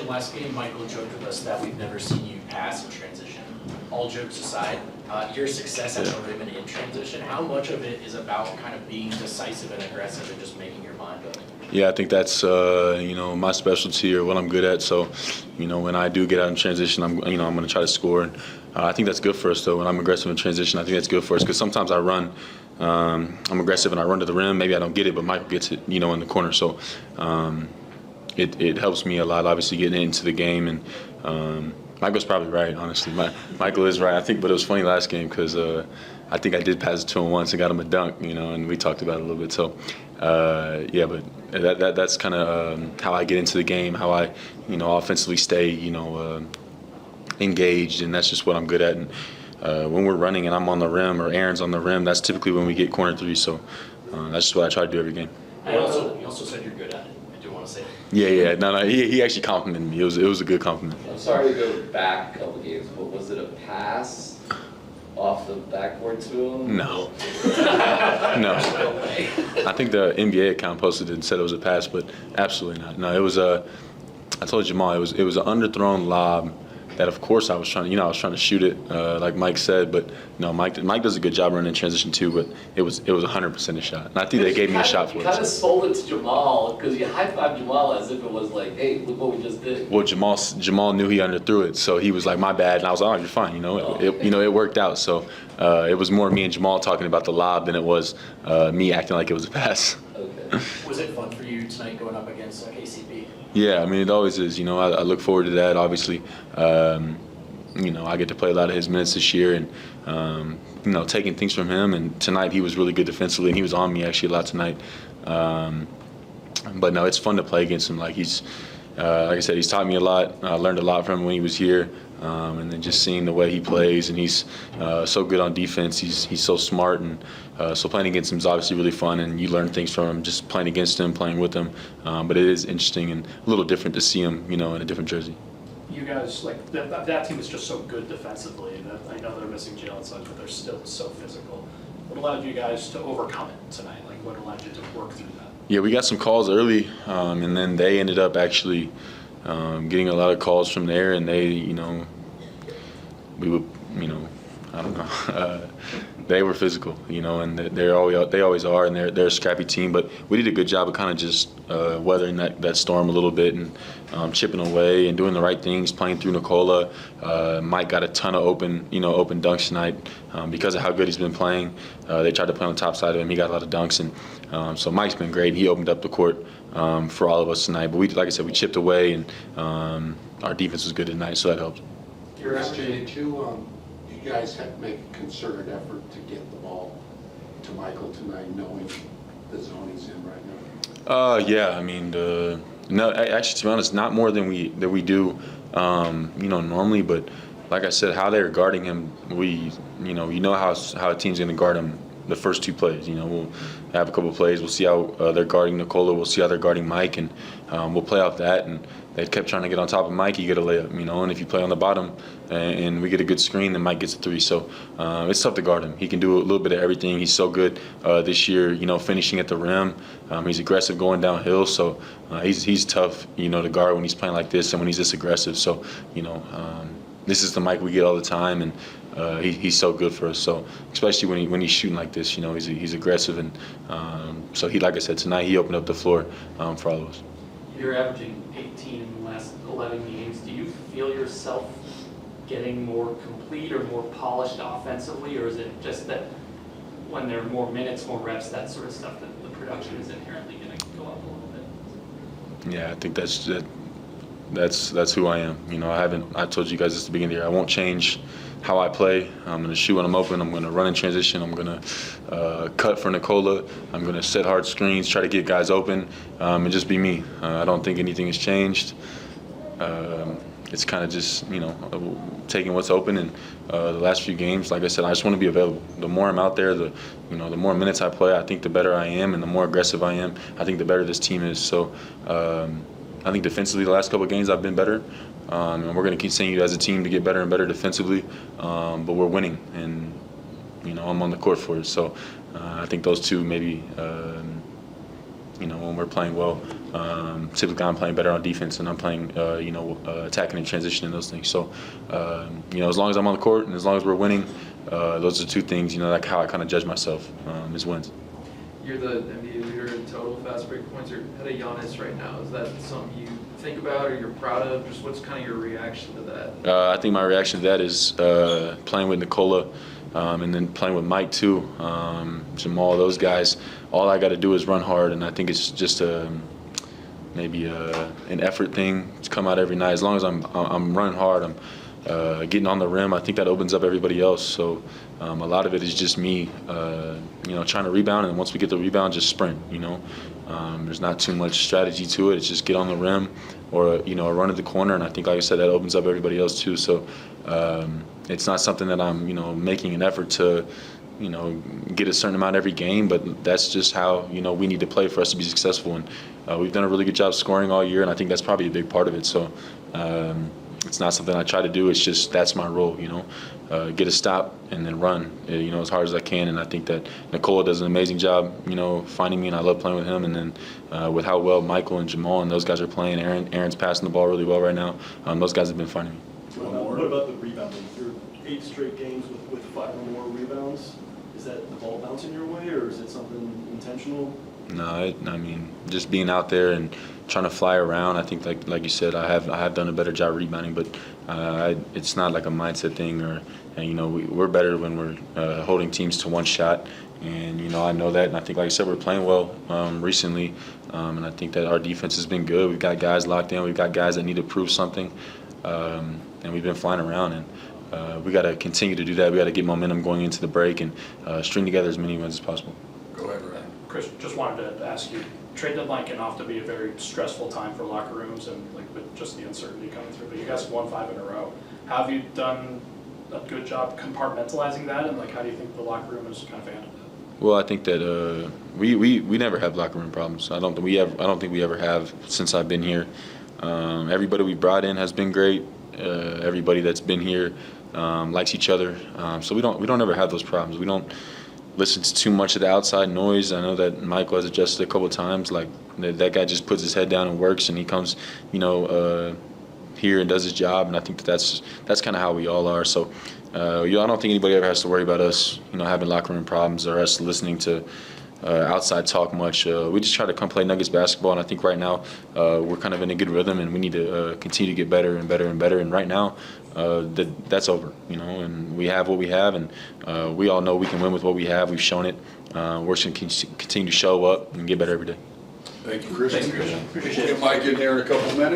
transition. Last game, Michael joked with us that we've never seen you pass in transition. All jokes aside, your success at the rim and in transition, how much of it is about kind of being decisive and aggressive and just making your mind up? Yeah, I think that's my specialty or what I'm good at. So, when I do get out in transition, I'm going to try to score. And I think that's good for us though. When I'm aggressive in transition, I think that's good for us because sometimes I run. I'm aggressive and I run to the rim. Maybe I don't get it, but Michael gets it, in the corner. So it helps me a lot, obviously, getting into the game. And Michael's probably right, honestly. Michael is right, I think. But it was funny last game because I think I did pass it to him once and got him a dunk, and we talked about it a little bit. So, but that's kind of how I get into the game, how I, offensively stay, engaged, and that's just what I'm good at. And when we're running and I'm on the rim or Aaron's on the rim, that's typically when we get corner threes. So that's just what I try to do every game. You also said you're good at it. I do want to say that. Yeah. No. He actually complimented me. It was a good compliment. I'm sorry to go back a couple games, but was it a pass off the backboard to him? No. No. I think the NBA account posted it and said it was a pass, but absolutely not. No, it was I told Jamal it was an underthrown lob that, of course, I was trying to shoot it, like Mike said, but no, Mike does a good job running in transition too, but it was 100% a shot. And I think they gave me a shot for it. You kind of sold it to Jamal because you high-fived Jamal as if it was like, hey, look what we just did. Well, Jamal knew he underthrew it, so he was like, my bad, and I was like, oh, you're fine, it worked out. So it was more me and Jamal talking about the lob than it was me acting like it was a pass. Okay. Was it fun for you tonight going up against KCP? Yeah, I mean, it always is. I look forward to that, obviously. I get to play a lot of his minutes this year and, taking things from him. And tonight he was really good defensively, and he was on me actually a lot tonight. But, no, it's fun to play against him. Like I said, he's taught me a lot. I learned a lot from him when he was here. And then just seeing the way he plays, and he's so good on defense. He's so smart, and so playing against him is obviously really fun, and you learn things from him just playing against him, playing with him. But it is interesting and a little different to see him, in a different jersey. You guys, that team is just so good defensively. I know they're missing Jalen and such, but they're still so physical. What allowed you guys to overcome it tonight? What allowed you to work through that? Yeah, we got some calls early, and then they ended up actually getting a lot of calls from there, and they, we would, I don't know. They were physical, and they always are, and they're a scrappy team. But we did a good job of kind of just weathering that storm a little bit and chipping away and doing the right things, playing through Nikola. Mike got a ton of open dunks tonight because of how good he's been playing. They tried to play on the top side of him. He got a lot of dunks, and so Mike's been great. He opened up the court for all of us tonight. But like I said, we chipped away, and our defense was good tonight, so that helped. Your SJ too. You guys had to make a concerted effort to get the ball to Michael tonight, knowing the zone he's in right now. Yeah, I mean, no, actually, to be honest, not more than we do, normally. But like I said, how they're guarding him, how a team's going to guard him the first two plays. We'll have a couple of plays. We'll see how they're guarding Nikola. We'll see how they're guarding Mike, and we'll play off that. And they kept trying to get on top of Mike. You get a layup, and if you play on the bottom and we get a good screen, then Mike gets a three. So it's tough to guard him. He can do a little bit of everything. He's so good this year, finishing at the rim. He's aggressive going downhill. So he's tough, to guard when he's playing like this and when he's this aggressive. So, this is the Mike we get all the time, and he's so good for us. So especially when he's shooting like this, he's aggressive, and so like I said, tonight he opened up the floor for all of us. You're averaging 18 in the last 11 games. Do you feel yourself getting more complete or more polished offensively, or is it just that when there are more minutes, more reps, that sort of stuff, that the production is inherently going to go up a little bit? Yeah, I think that's who I am. I told you guys at the beginning of the year, I won't change how I play. I'm going to shoot when I'm open. I'm going to run in transition. I'm going to cut for Nikola. I'm going to set hard screens, try to get guys open, and just be me. I don't think anything has changed. It's kind of just, taking what's open. And the last few games, like I said, I just want to be available. The more I'm out there, the more minutes I play, I think the better I am, and the more aggressive I am, I think the better this team is. So I think defensively, the last couple of games I've been better. And we're going to continue as a team to get better and better defensively, but we're winning, and I'm on the court for it. So I think those two maybe when we're playing well. Typically, I'm playing better on defense, and I'm playing, attacking and transition and those things. So, as long as I'm on the court and as long as we're winning, those are two things, like how I kind of judge myself is wins. You're the NBA leader in total fast break points. You're ahead of Giannis right now. Is that something you think about or you're proud of? Just what's kind of your reaction to that? I think my reaction to that is playing with Nikola and then playing with Mike too, Jamal, those guys. All I got to do is run hard, and I think it's just maybe an effort thing to come out every night. As long as I'm running hard, I'm getting on the rim. I think that opens up everybody else. So a lot of it is just me, trying to rebound, and once we get the rebound, just sprint. There's not too much strategy to it. It's just get on the rim or run at the corner, and I think, like I said, that opens up everybody else too. So it's not something that I'm making an effort to get a certain amount every game, but that's just how we need to play for us to be successful. And we've done a really good job scoring all year, and I think that's probably a big part of it. So it's not something I try to do. It's just that's my role. Get a stop and then run. As hard as I can. And I think that Nikola does an amazing job. Finding me, and I love playing with him. And then with how well Michael and Jamal and those guys are playing, Aaron's passing the ball really well right now. Those guys have been finding me. What about the rebounding? Through 8 straight games with 5 or more rebounds, is that the ball bouncing your way, or is it something intentional? No, just being out there and trying to fly around. I think, like you said, I have done a better job rebounding, but it's not like a mindset thing, we're better when we're holding teams to one shot, and I know that, and I think, like I said, we're playing well recently, and I think that our defense has been good. We've got guys locked in. We've got guys that need to prove something, and we've been flying around, and we got to continue to do that. We got to get momentum going into the break and string together as many wins as possible. Go ahead, Ryan. Chris, just wanted to ask you, trade deadline can often be a very stressful time for locker rooms and with just the uncertainty coming through, but you guys have won 5 in a row. How have you done a good job compartmentalizing that, and how do you think the locker room has kind of handled it? Well, I think that we never have locker room problems. I don't think we ever have since I've been here. Everybody we brought in has been great. Everybody that's been here likes each other. So we don't ever have those problems. We don't listen to too much of the outside noise. I know that Michael has adjusted a couple of times. That guy just puts his head down and works, and he comes, here and does his job. And I think that's kind of how we all are. So I don't think anybody ever has to worry about us, having locker room problems or us listening to outside talk much. We just try to come play Nuggets basketball, and I think right now we're kind of in a good rhythm, and we need to continue to get better and better and better. And right now, that's over, and we have what we have, and we all know we can win with what we have. We've shown it. We're just going to continue to show up and get better every day. Thank you, Chris. Thanks, Christian. We'll get Mike in there in a couple minutes.